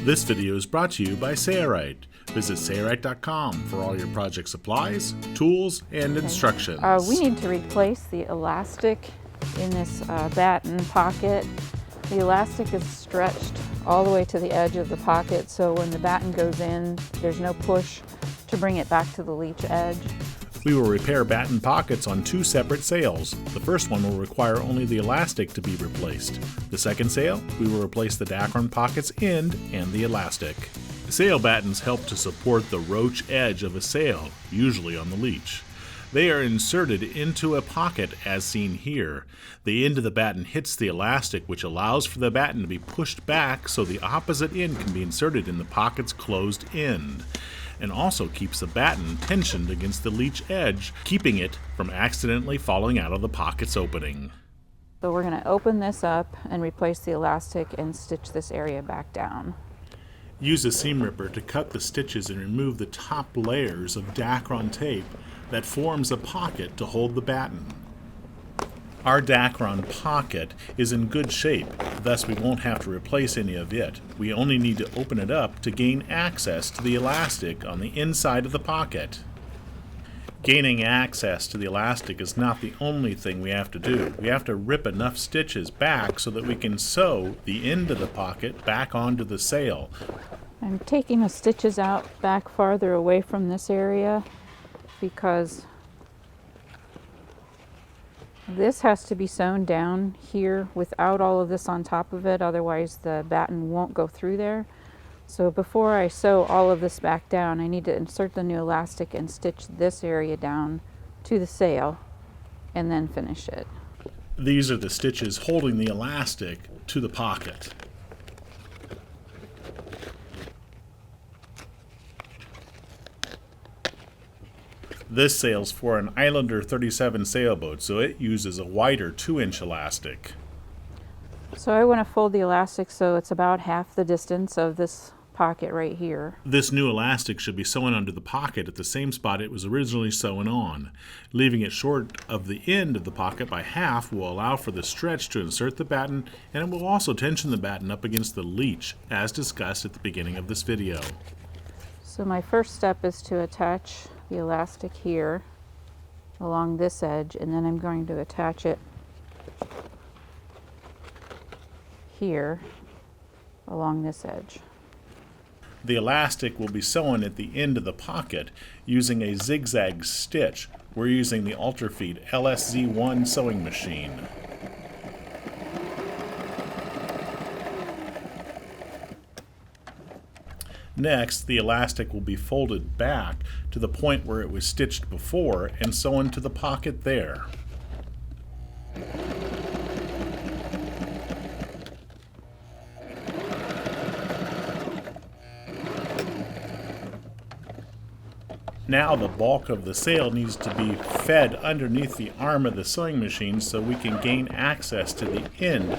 This video is brought to you by Sailrite. Visit sailrite.com for all your project supplies, tools, and instructions. We need to replace the elastic in this batten pocket. The elastic is stretched all the way to the edge of the pocket, so when the batten goes in, there's no push to bring it back to the leech edge. We will repair batten pockets on two separate sails. The first one will require only the elastic to be replaced. The second sail, we will replace the Dacron pocket's end and the elastic. Sail battens help to support the roach edge of a sail, usually on the leech. They are inserted into a pocket as seen here. The end of the batten hits the elastic, which allows for the batten to be pushed back so the opposite end can be inserted in the pocket's closed end, and also keeps the batten tensioned against the leech edge, keeping it from accidentally falling out of the pocket's opening. So we're going to open this up and replace the elastic and stitch this area back down. Use a seam ripper to cut the stitches and remove the top layers of Dacron tape that forms a pocket to hold the batten. Our Dacron pocket is in good shape, thus we won't have to replace any of it. We only need to open it up to gain access to the elastic on the inside of the pocket. Gaining access to the elastic is not the only thing we have to do. We have to rip enough stitches back so that we can sew the end of the pocket back onto the sail. I'm taking the stitches out back farther away from this area because this has to be sewn down here without all of this on top of it, otherwise the batten won't go through there. So before I sew all of this back down, I need to insert the new elastic and stitch this area down to the sail and then finish it. These are the stitches holding the elastic to the pocket. This sail's for an Islander 37 sailboat, so it uses a wider 2-inch elastic. So I want to fold the elastic so it's about half the distance of this pocket right here. This new elastic should be sewn under the pocket at the same spot it was originally sewn on. Leaving it short of the end of the pocket by half will allow for the stretch to insert the batten, and it will also tension the batten up against the leech, as discussed at the beginning of this video. So my first step is to attach the elastic here along this edge, and then I'm going to attach it here along this edge. The elastic will be sewn at the end of the pocket using a zigzag stitch. We're using the Ultrafeed LSZ1 sewing machine. Next, the elastic will be folded back to the point where it was stitched before and sewn to the pocket there. Now the bulk of the sail needs to be fed underneath the arm of the sewing machine so we can gain access to the end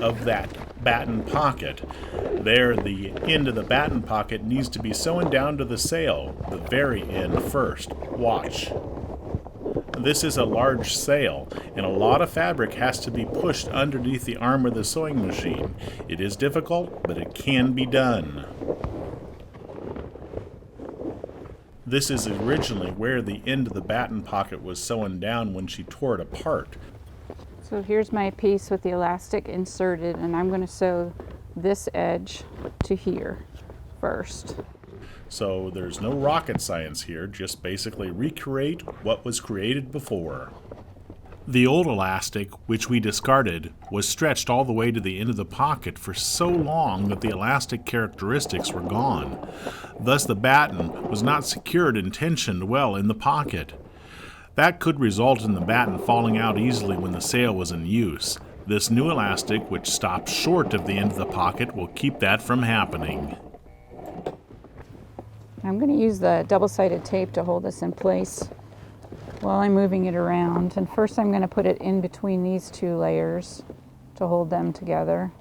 of that batten pocket. There, the end of the batten pocket needs to be sewn down to the sail, the very end first. Watch. This is a large sail, and a lot of fabric has to be pushed underneath the arm of the sewing machine. It is difficult, but it can be done. This is originally where the end of the batten pocket was sewn down when she tore it apart. So here's my piece with the elastic inserted, and I'm going to sew this edge to here first. So there's no rocket science here, just basically recreate what was created before. The old elastic, which we discarded, was stretched all the way to the end of the pocket for so long that the elastic characteristics were gone. Thus the batten was not secured and tensioned well in the pocket. That could result in the batten falling out easily when the sail was in use. This new elastic, which stops short of the end of the pocket, will keep that from happening. I'm going to use the double-sided tape to hold this in place while I'm moving it around. And first I'm going to put it in between these two layers to hold them together.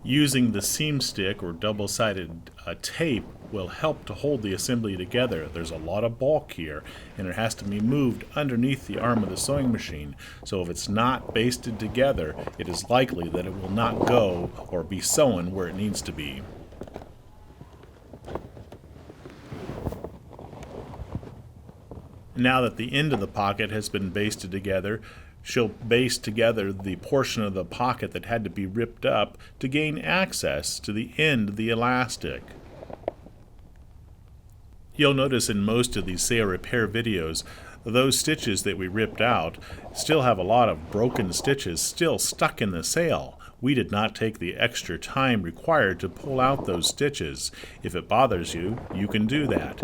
Using the seam stick or double-sided tape will help to hold the assembly together. There's a lot of bulk here, and it has to be moved underneath the arm of the sewing machine, so if it's not basted together, it is likely that it will not go or be sewn where it needs to be. Now that the end of the pocket has been basted together, she'll baste together the portion of the pocket that had to be ripped up to gain access to the end of the elastic. You'll notice in most of these sail repair videos, those stitches that we ripped out still have a lot of broken stitches still stuck in the sail. We did not take the extra time required to pull out those stitches. If it bothers you, you can do that.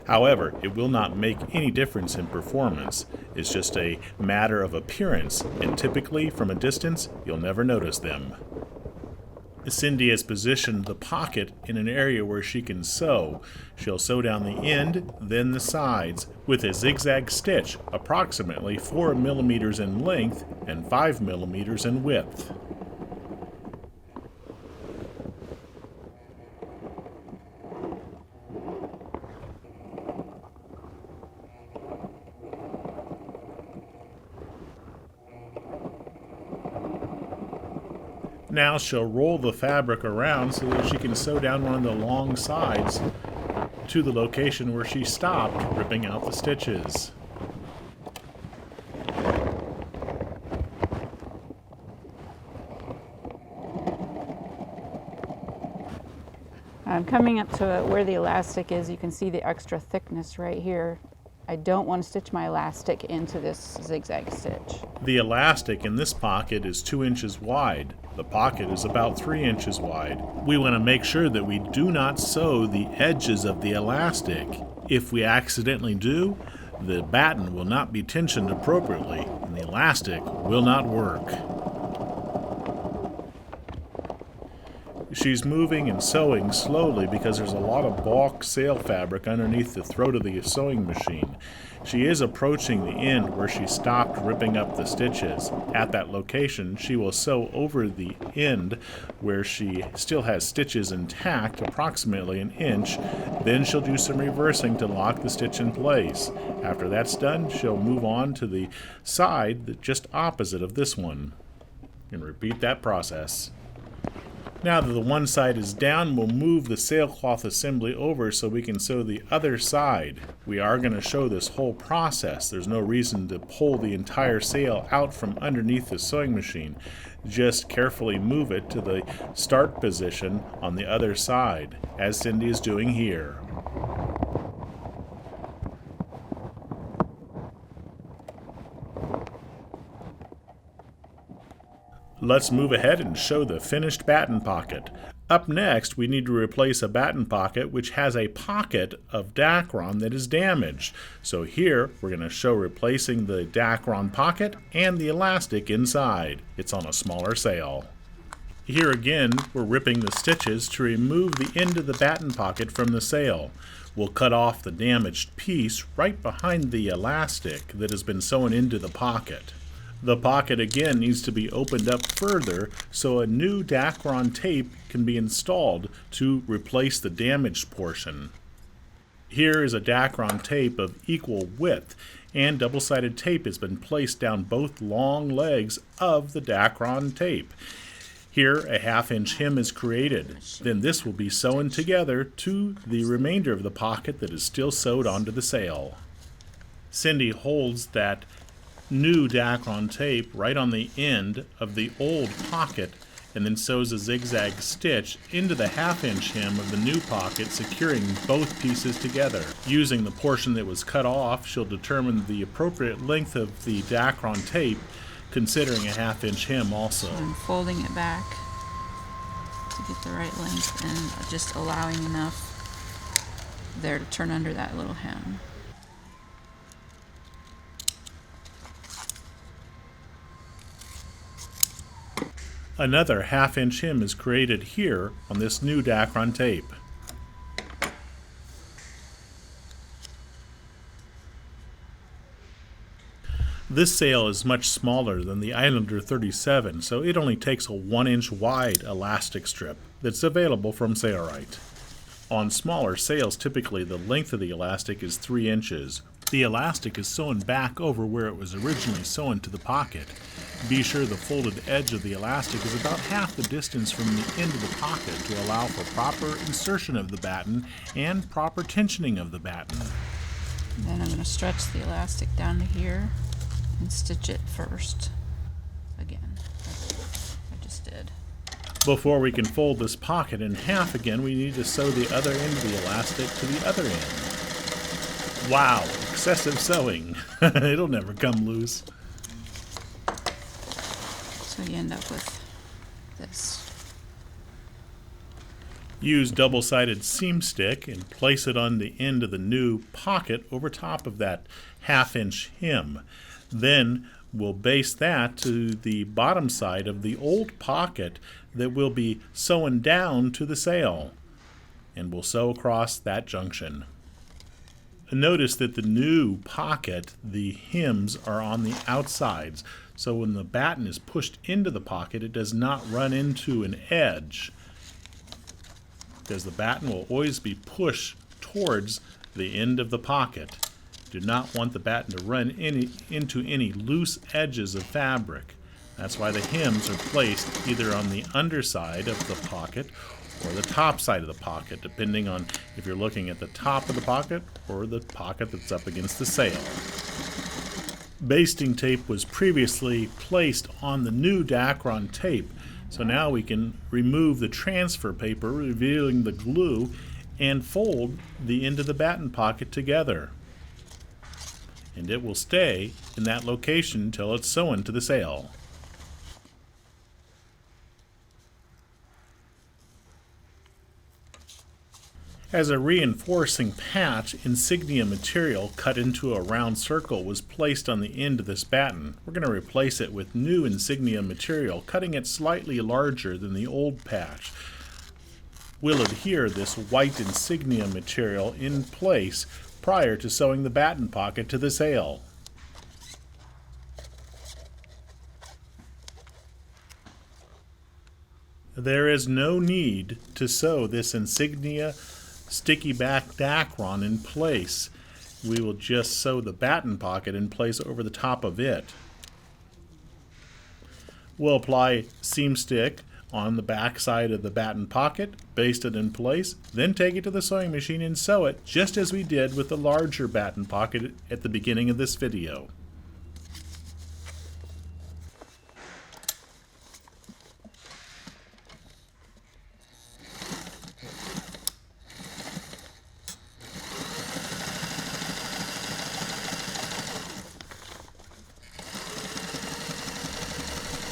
However, it will not make any difference in performance. It's just a matter of appearance, and typically from a distance, you'll never notice them. Cindy has positioned the pocket in an area where she can sew. She'll sew down the end, then the sides, with a zigzag stitch approximately 4 millimeters in length and 5 millimeters in width. Now she'll roll the fabric around so that she can sew down one of the long sides to the location where she stopped ripping out the stitches. I'm coming up to where the elastic is. You can see the extra thickness right here. I don't want to stitch my elastic into this zigzag stitch. The elastic in this pocket is 2 inches wide. The pocket is about 3 inches wide. We want to make sure that we do not sew the edges of the elastic. If we accidentally do, the batten will not be tensioned appropriately and the elastic will not work. She's moving and sewing slowly because there's a lot of bulk sail fabric underneath the throat of the sewing machine. She is approaching the end where she stopped ripping up the stitches. At that location, she will sew over the end where she still has stitches intact, approximately an inch. Then she'll do some reversing to lock the stitch in place. After that's done, she'll move on to the side just opposite of this one and repeat that process. Now that the one side is down, we'll move the sailcloth assembly over so we can sew the other side. We are going to show this whole process. There's no reason to pull the entire sail out from underneath the sewing machine. Just carefully move it to the start position on the other side, as Cindy is doing here. Let's move ahead and show the finished batten pocket. Up next, we need to replace a batten pocket which has a pocket of Dacron that is damaged. So here, we're going to show replacing the Dacron pocket and the elastic inside. It's on a smaller sail. Here again, we're ripping the stitches to remove the end of the batten pocket from the sail. We'll cut off the damaged piece right behind the elastic that has been sewn into the pocket. The pocket again needs to be opened up further so a new Dacron tape can be installed to replace the damaged portion. Here is a Dacron tape of equal width, and double-sided tape has been placed down both long legs of the Dacron tape. Here a 1/2 inch hem is created. Then this will be sewn together to the remainder of the pocket that is still sewed onto the sail. Cindy holds that new Dacron tape right on the end of the old pocket and then sews a zigzag stitch into the 1/2 inch hem of the new pocket, securing both pieces together. Using the portion that was cut off, she'll determine the appropriate length of the Dacron tape, considering a 1/2 inch hem also. I'm folding it back to get the right length and just allowing enough there to turn under that little hem. Another 1/2 inch hem is created here on this new Dacron tape. This sail is much smaller than the Islander 37, so it only takes a 1 inch wide elastic strip that's available from Sailrite. On smaller sails, typically the length of the elastic is 3 inches. The elastic is sewn back over where it was originally sewn to the pocket. Be sure the folded edge of the elastic is about half the distance from the end of the pocket to allow for proper insertion of the batten and proper tensioning of the batten. Then I'm going to stretch the elastic down to here and stitch it first again. I just did. Before we can fold this pocket in half again, we need to sew the other end of the elastic to the other end. Wow, excessive sewing. It'll never come loose. So you end up with this. Use double-sided seam stick and place it on the end of the new pocket over top of that half-inch hem. Then we'll base that to the bottom side of the old pocket that will be sewn down to the sail. And we'll sew across that junction. Notice that the new pocket, the hems are on the outsides. So when the batten is pushed into the pocket, it does not run into an edge, because the batten will always be pushed towards the end of the pocket. Do not want the batten to run into any loose edges of fabric. That's why the hems are placed either on the underside of the pocket or the top side of the pocket, depending on if you're looking at the top of the pocket or the pocket that's up against the sail. Basting tape was previously placed on the new Dacron tape, so now we can remove the transfer paper, revealing the glue, and fold the end of the batten pocket together. And it will stay in that location until it's sewn to the sail. As a reinforcing patch, insignia material cut into a round circle was placed on the end of this batten. We're going to replace it with new insignia material, cutting it slightly larger than the old patch. We'll adhere this white insignia material in place prior to sewing the batten pocket to the sail. There is no need to sew this insignia sticky back Dacron in place. We will just sew the batten pocket in place over the top of it. We'll apply seam stick on the back side of the batten pocket, baste it in place, then take it to the sewing machine and sew it just as we did with the larger batten pocket at the beginning of this video.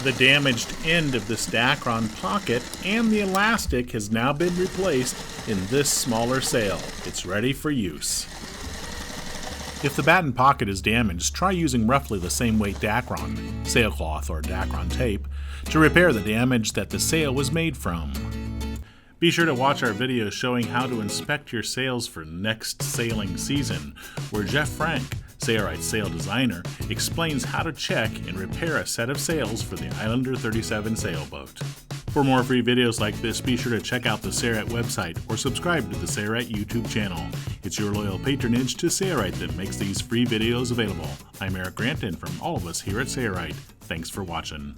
The damaged end of this Dacron pocket and the elastic has now been replaced in this smaller sail. It's ready for use. If the batten pocket is damaged, try using roughly the same weight Dacron, Sailcloth, or Dacron tape to repair the damage that the sail was made from. Be sure to watch our video showing how to inspect your sails for next sailing season, where Jeff Frank, Sailrite sail designer, explains how to check and repair a set of sails for the Islander 37 sailboat. For more free videos like this, be sure to check out the Sailrite website or subscribe to the Sailrite YouTube channel. It's your loyal patronage to Sailrite that makes these free videos available. I'm Eric Grant, and from all of us here at Sailrite, thanks for watching.